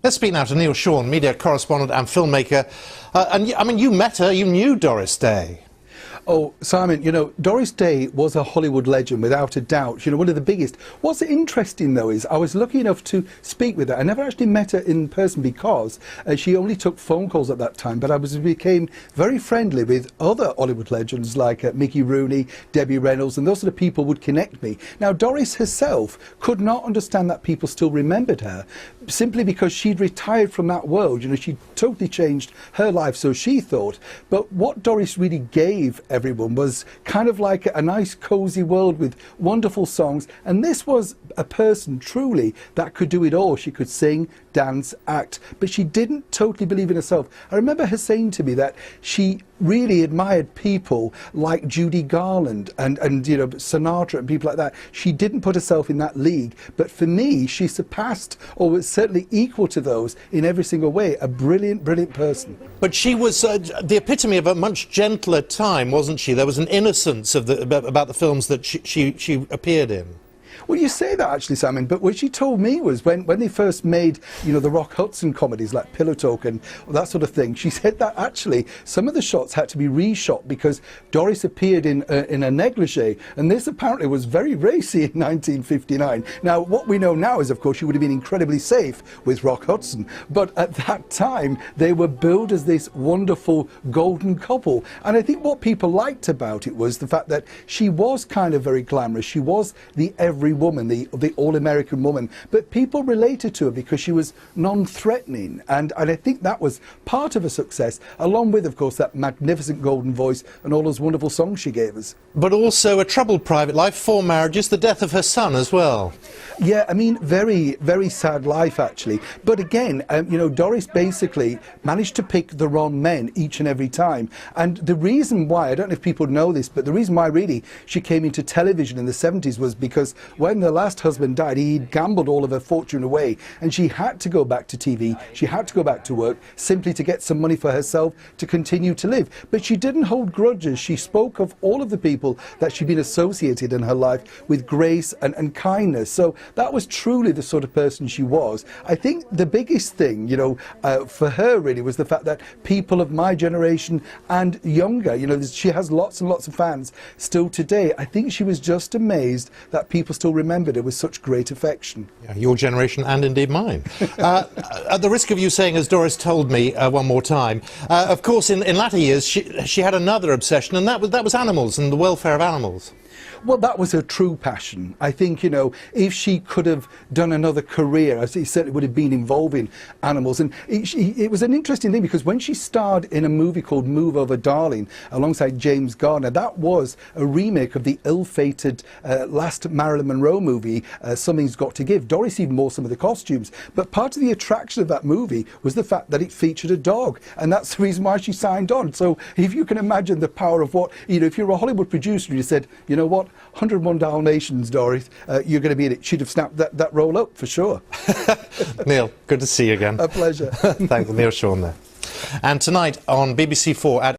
Let's speak now to Neil Shawn, media correspondent and filmmaker. I mean, you met her, you knew Doris Day. Oh, Simon, you know, Doris Day was a Hollywood legend, without a doubt, you know, one of the biggest. What's interesting, though, is I was lucky enough to speak with her. I never actually met her in person because she only took phone calls at that time, but became very friendly with other Hollywood legends like Mickey Rooney, Debbie Reynolds, and those sort of people would connect me. Now, Doris herself could not understand that people still remembered her, simply because she'd retired from that world. You know, she'd totally changed her life, so she thought. But what Doris really gave everyone was kind of like a nice cozy world with wonderful songs, and this was a person truly that could do it all. She could sing, dance, act, but she didn't totally believe in herself. I remember her saying to me that she really admired people like Judy Garland and you know, Sinatra and people like that. She didn't put herself in that league, but for me she surpassed, or was certainly equal to those in every single way. A brilliant person. But she was the epitome of a much gentler time, wasn't she? There was an innocence of about the films that she appeared in. Well, you say that actually, Simon, but what she told me was when they first made, you know, the Rock Hudson comedies like Pillow Talk and that sort of thing, she said that actually some of the shots had to be reshot because Doris appeared in a negligee, and this apparently was very racy in 1959. Now, what we know now is, of course, she would have been incredibly safe with Rock Hudson, but at that time they were billed as this wonderful golden couple, and I think what people liked about it was the fact that she was kind of very glamorous. She was the every woman, the all-American woman, but people related to her because she was non-threatening, and I think that was part of her success, along with, of course, that magnificent golden voice and all those wonderful songs she gave us. But also a troubled private life, 4 marriages, the death of her son as well. Yeah, I mean, very sad life actually. But again, you know, Doris basically managed to pick the wrong men each and every time. And the reason why, I don't know if people know this, but the reason why really she came into television in the 70s was because when her last husband died, he'd gambled all of her fortune away, and she had to go back to TV, she had to go back to work, simply to get some money for herself to continue to live. But she didn't hold grudges. She spoke of all of the people that she'd been associated in her life with grace and kindness. So that was truly the sort of person she was. I think the biggest thing, you know, for her really was the fact that people of my generation and younger, you know, she has lots and lots of fans still today. I think she was just amazed that people still remembered her with such great affection. Yeah, your generation and indeed mine. At the risk of you saying, as Doris told me one more time, of course in latter years she had another obsession, and that was animals and the welfare of animals. Well, that was her true passion. I think, you know, if she could have done another career, it certainly would have been involving animals. And it was an interesting thing because when she starred in a movie called Move Over Darling alongside James Garner, that was a remake of the ill-fated last Marilyn Monroe movie, Something's Got to Give. Doris even wore some of the costumes. But part of the attraction of that movie was the fact that it featured a dog. And that's the reason why she signed on. So if you can imagine the power of what, you know, if you're a Hollywood producer and you said, you know what, 101 Dalmatians, Doris, you're going to be in it. She'd have snapped that role up for sure. Neil, good to see you again. A pleasure. Thanks, Neil Shawn there. And tonight on BBC4 at